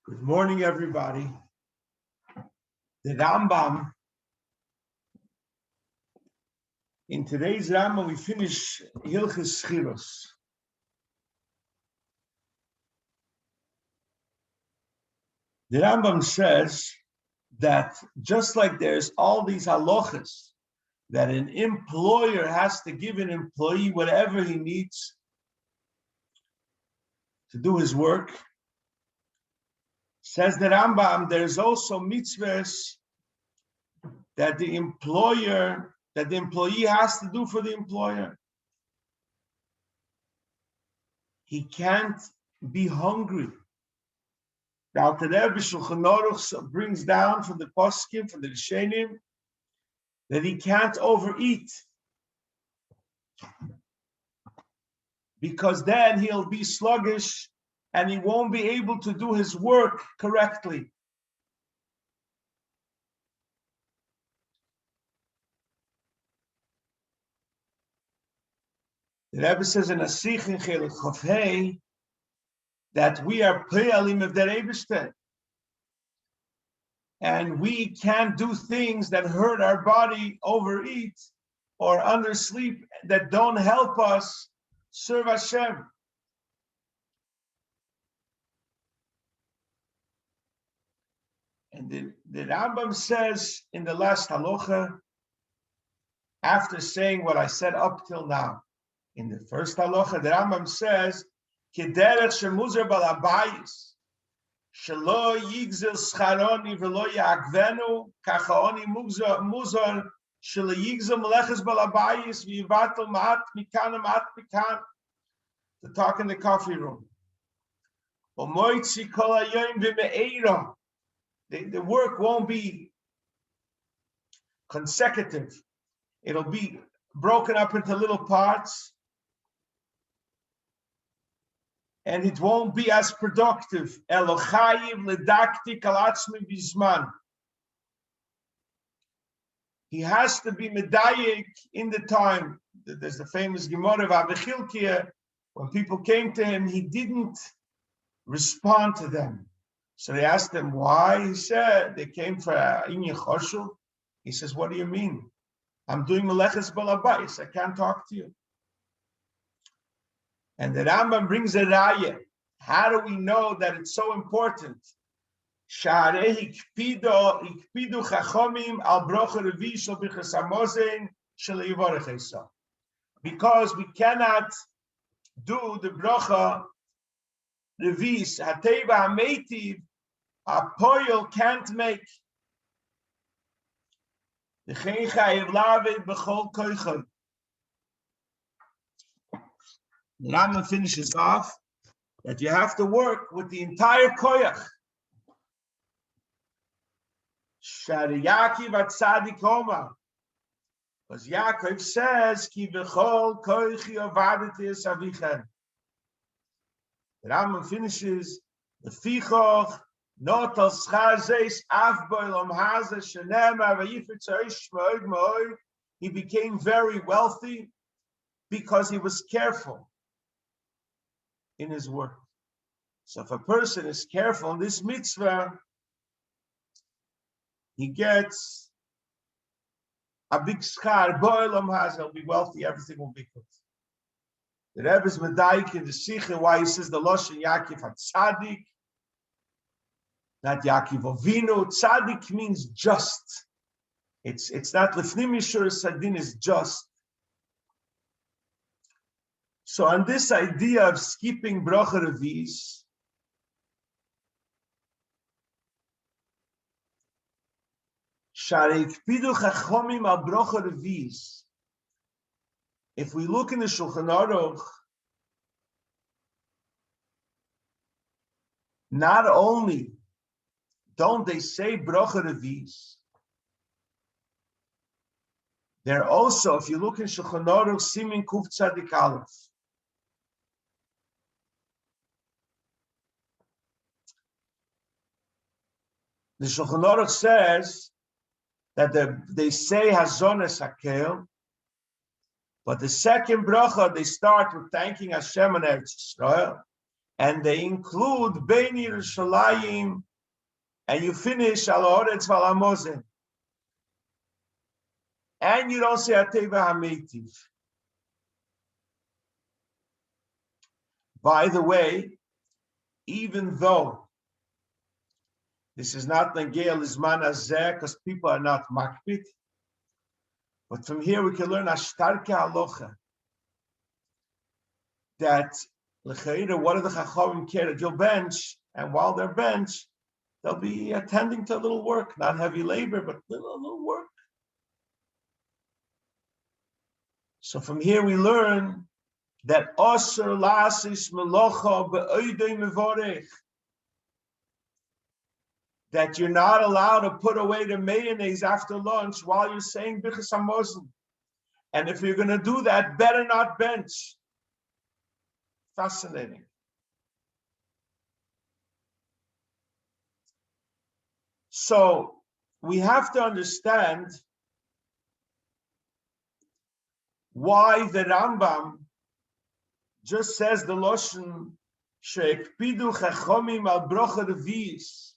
Good morning, everybody. The Rambam. In today's Rambam, we finish Hilchos Sechirus. The Rambam says that just like there's all these halachas that an employer has to give an employee whatever he needs to do his work, says the Rambam, there's also mitzvahs that the employee has to do for the employer. He can't be hungry. The Alter Rebbe Shulchan Aruch brings down from the poskim, from the Rishonim, that he can't overeat, because then he'll be sluggish and he won't be able to do his work correctly. The Rebbe says in a Sikh in Chelik Chof Hei that we are Pe'alim of the Eibishter, and we can't do things that hurt our body, overeat, or undersleep, that don't help us serve Hashem. And the Rambam says in the last halacha, after saying what I said up till now, in the first halacha, the Rambam says, "Kederech shemuzar balabayis, shelo yigzel scharoni velo yagvenu, kachaoni muzar shelo yigzel meleches balabayis v'yivatel ma'at mikan ma'at mikan." To talk in the coffee room. Omoitzi kol hayoim v'me'eira. The work won't be consecutive. It'll be broken up into little parts, and it won't be as productive. Elochayiv ledakti kalatzmi bizman. He has to be medayik in the time. There's the famous Gemara of Abechilkia. When people came to him, he didn't respond to them. So they asked him why. He said they came for Inye Choshu. He says, "What do you mean? I'm doing Meleches Balabais. I can't talk to you." And the Rambam brings a raya. How do we know that it's so important? Because we cannot do the bracha revis hateva hameitiv. A poil can't make. The Rambam finishes off that you have to work with the entire koyach. Shari Yaakov at Tzadik Omar, because Yaakov says, "Ki v'chol koichi avadati es avichem." The Rambam finishes the fichoch not al schar zeis af boilam haza shenema v'yifetzoish moed moed. He became very wealthy because he was careful in his work. So if a person is careful in this mitzvah, he gets a big schar. Boilam haza, he'll be wealthy. Everything will be good. The Rebbe is medayik in the Sikha why he says the Loshen Yaakov had Tzadik, not Yaakov Avinu. Tzadik means just. It's not Lefnim Yishur Sadin is just. So on this idea of skipping bracha revis, Sharei Kpidu Chachomim al bracha revis. If we look in the Shulchan Aruch, not only don't they say bracha revis, they're also, if you look in Shulchan Aruch, Simin Kuf Tzadik Aleph, the Shulchan Aruch says that they say Hazones Hakel, but the second bracha, they start with thanking Hashem and Eretz Yisrael. and they include Bein Yerushalayim, and you finish Al Haaretz Val Hamozeh, and you don't say Ateva HaMeitiv. By the way, even though this is not Nagel Izman Azeh, because people are not makpid, but from here we can learn a starke halacha that l'cheira, what do the chachamim care that you'll bench, and while they're bench, they'll be attending to a little work, not heavy labor, but little work. So from here we learn that osur lasis melocha be'oidei mevorech, that you're not allowed to put away the mayonnaise after lunch while you're saying Birchas Hamazon. And if you're going to do that, better not bench. Fascinating. So we have to understand why the Rambam just says the Loshen she'ekpidu chachomim al brocha revi'is.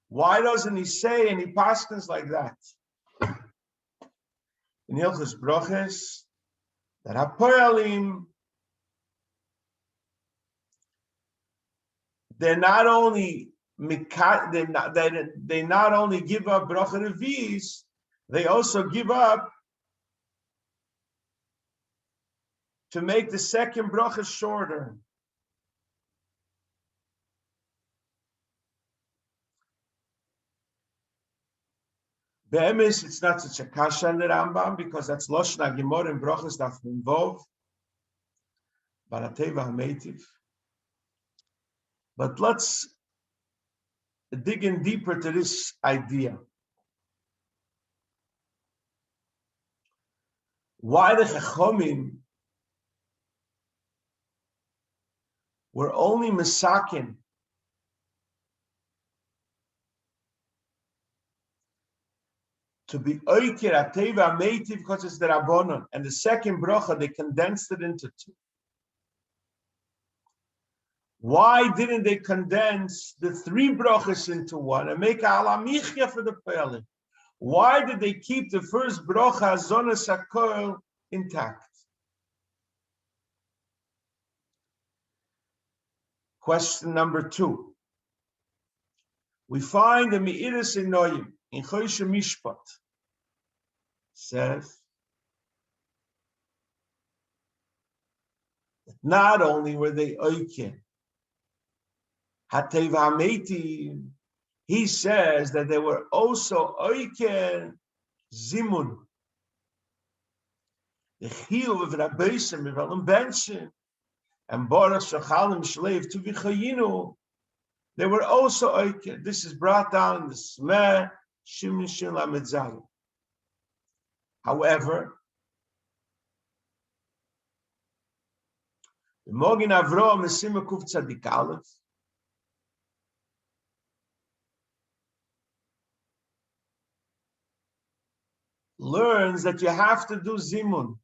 Why doesn't he say any paskins like that? In Hilchos Broches, that hapoyalim, they not only give up brocha revi'is, they also give up to make the second bracha shorter. Be'emes, it's not such a kasha in the Rambam, because that's Loshen HaGemor in brachas daf minvov, barateva hameitiv. But let's dig in deeper to this idea. Why the Chachomim were only mesakin to be oiker ateva meitiv, because it's the Rabbanon, and the second bracha they condensed it into two. Why didn't they condense the three brachas into one and make a alamichya for the Pe'alim? Why did they keep the first bracha zonas hakol intact? Question number 2. We find the Me'iris Inoyim in Choshe Mishpat says that not only were they oiken Hateva Meiti, he says that they were also oiken Zimun. The Chiyuv of Rabbi Mendy and Baruch Shachalim Shleiv to Vichayinu, they were also oiken. This is brought down in the Smeh Shimon Shin Lamed Zayin. However, the Mogin Avraham Mesim Kuf Tzadik Aleph learns that you have to do zimun.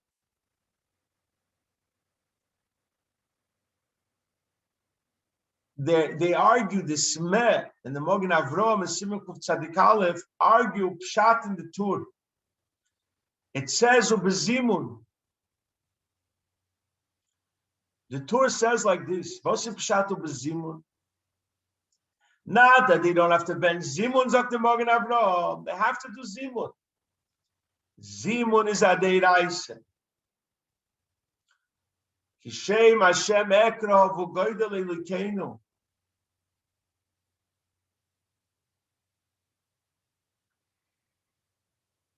They argue the Smeh and the Mogin Avraham and Simon Kuf Tzadik Aleph argue pshat in the Tur. It says ubezimun. The Tur says like this: Vosif pshat ubezimun. Not that they don't have to bend zimun, zok the Mogin Avraham. They have to do zimun. Zimun is a deiraisa. Kishem Hashem ekra v'goydel elokeinu.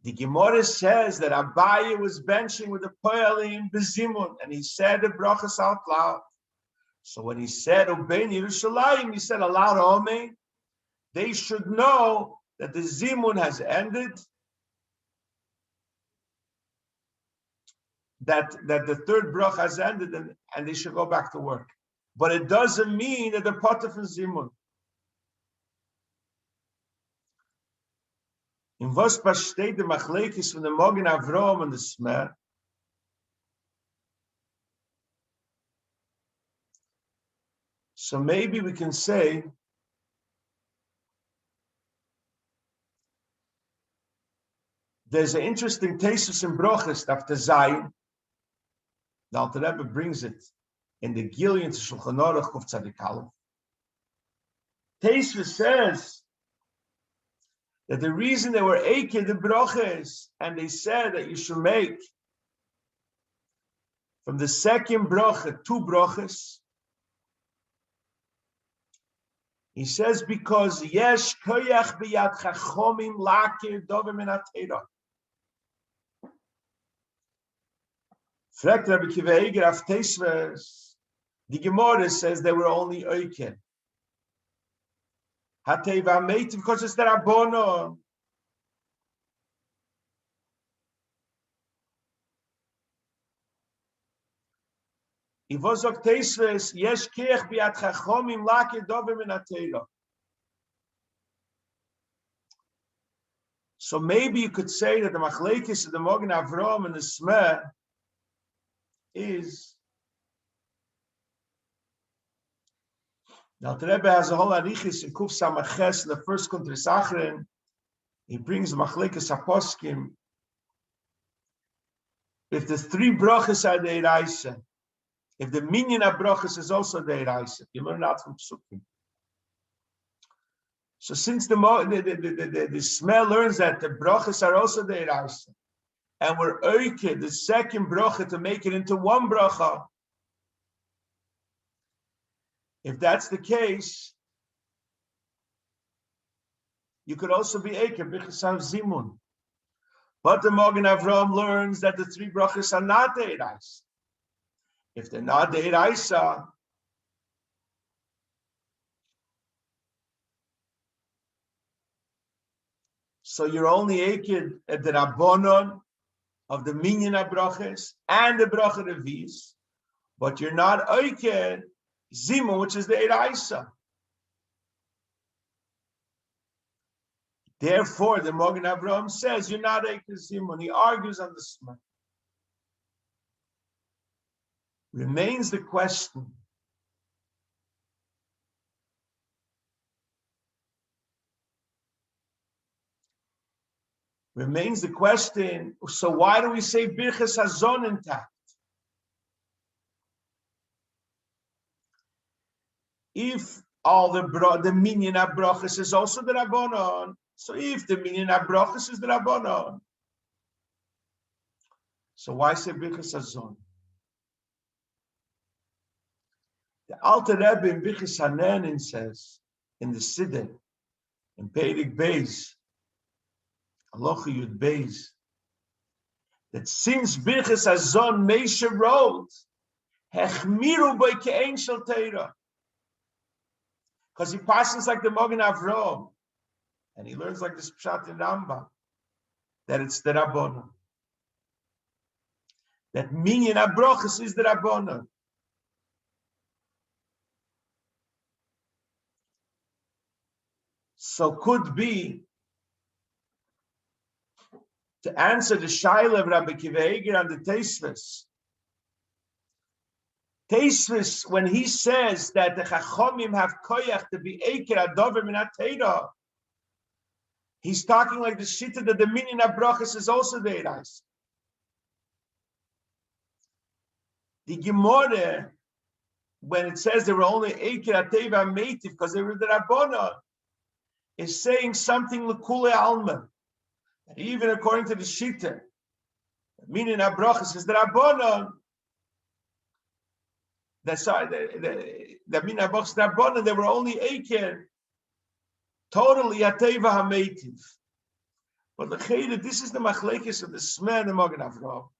The Gemara says that Abaye was benching with the Poyalim Bezimun, and he said the brachas out loud. So when he said Obein Yerushalayim, he said aloud, Amen. They should know that the Zimun has ended, that the third bracha has ended, and they should go back to work. But it doesn't mean that they're part of Zimun. In was besteht the machlekes from the Mogin Avraham and the Smeh? So maybe we can say there's an interesting thesis in Brochus after Zayin. The Alter Rebbe brings it in the Gilyon to Shulchan Aruch of Tzadik Aleph. Thesis says that the reason they were Eikid the Brochus, and they said that you should make from the second Brocha 2 Brochus. He says because Yesh Koyach B'Yad Chachomim Lakir Dovim Min HaTeirah. Fragt Rabbi Kiva Eger auf Teisves, the Gemara says they were only Oikid. Hateva Meitiv because it's the Rabbonon. Ivozok Teisves, Yesh Koyach B'Yad Chachomim Lakir Dovim Min HaTeirah. So maybe you could say that the Machlekes of the Mogen Avram and the Smeh is the Alter Rebbe has a whole arichis in Kuf Samaches in the first Kuntris Achrin. He brings the Machlekes Aposkim. If the 3 brachas are the Eiraisa, if the minyan of brachas is also the Eiraisa, you learn that from Psukim. So since the Smeh learns that the brachas are also the Eiraisa, and we're oiked the second bracha to make it into 1 bracha. If that's the case, you could also be oiked b'chesav zimun. But the Mogen Avram learns that the 3 brachas are not the Eiraisa. If they're not the Eiraisa, so you're only oiked at the Rabbonon of the minyan brachas and the bracha revis, but you're not oiked zimun, which is the Eiraisa. Therefore, the Mogen Avraham says you're not oiked zimun. He argues on the Smeh. Remains the question: so why do we say Birchas Hazon intact? If all the minyan brachas is also the Rabbanon, so if the minyan brachas is the Rabbanon, so why say Birchas Hazon? The Alter Rebbe in Birchas Hanenin says in the Siddur in Peirik Beis, Halacha Yud Beis, that since Birchas Hazon Meisha wrote, Hechmiru by Ke'en Shel Teira, because he passes like the Mogen Avraham, and he learns like this Pshat in Rambam, that it's the Rabbanon. That minyan brachas is the Rabbanon. So could be, to answer the Shaila of Rabbi Kiva Eger and the Teisves, when he says that the Chachomim have koyach to be Eiker Adover Min HaTeirah, he's talking like the Shita that the minyan brachas is also the Eiraisa. The Gemara, when it says they were only Eiker Ateva Meitiv because they were the Rabbanon, is saying something L'Kule Alma. And even according to the Shita, the minyan brachas is the Rabbanon. That's why the minyan brachas the Rabbanon, they were only Eiker totally Ateva HaMeitiv. But this is the Machlekes of the Smeh and the Mogen Avraham.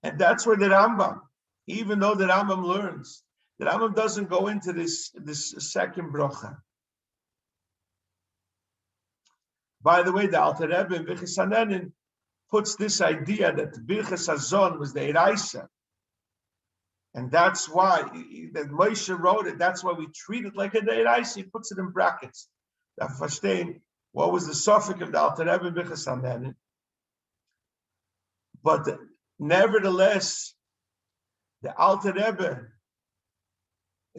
And that's where the Rambam, even though the Rambam learns, the Rambam doesn't go into this second bracha. By the way, the Alter Rebbe in Birchas Hanenin puts this idea that Birchas Hazon was the Eiraisa. And that's why that Moshe wrote it. That's why we treat it like a Eiraisa. He puts it in brackets. What was the suffix of the Alter Rebbe in Birchas Hanenin? But nevertheless, the Alter Rebbe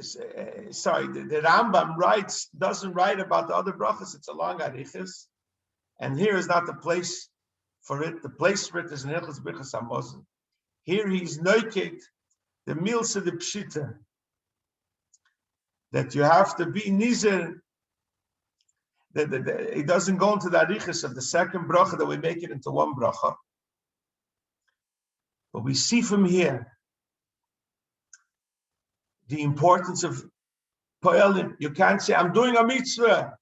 sorry, the Rambam doesn't write about the other brachas. It's a long arichas, and here is not the place for it. The place for it is in Hilchos Birchas Hamazon. Here he's noiked the milsa the pshita that you have to be nizer. That it doesn't go into the arichas of the second bracha that we make it into one bracha. But we see from here the importance of poelim. You can't say, I'm doing a mitzvah.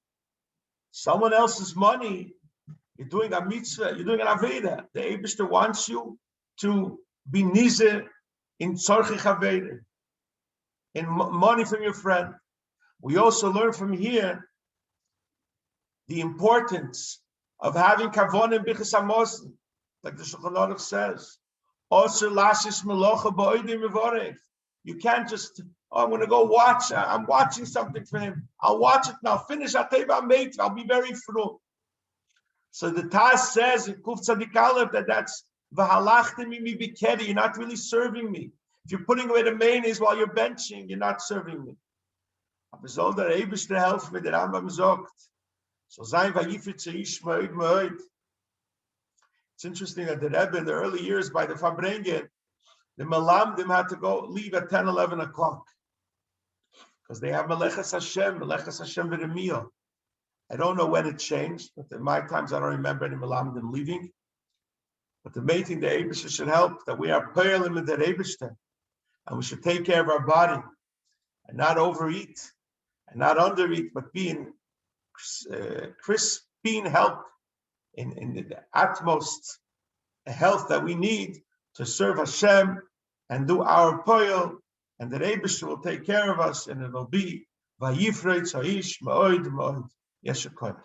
Someone else's money, you're doing a mitzvah, you're doing an aveda. The Eibishter wants you to be nizer in tzorchich aveda, in money from your friend. We also learn from here the importance of having kavon and bichas hamazon, like the Shulchan Aruch says. Also, lasis melocha ba'odim mevorech. You can't just, I'm going to go watch. I'm watching something for him. I'll watch it now. Finish. I'll be very through. So the Taz says in Kuf Tzadik Aleph that that's v'halachtem imi bikeri. You're not really serving me. If you're putting away the mayonnaise while you're benching, you're not serving me. Aber soll der Eibishter helfen mit der Rambam sagt. So sein vayifrit zeish moed moed. It's interesting that the Rebbe in the early years by the Fabrengen, the Melamdim had to leave at 10, 11 o'clock. Because they have Melechas Hashem with a meal. I don't know when it changed, but in my times I don't remember any Melamdim leaving. But the main thing the Eibishter should help, that we are Poelim in the Eibishter, and we should take care of our body, and not overeat, and not undereat, but be in crispine health, in the utmost health that we need to serve Hashem and do our poil, and the Eibishter will take care of us, and it will be Vayifrei Tzaish Ma'od Ma'od Yeshua Koach.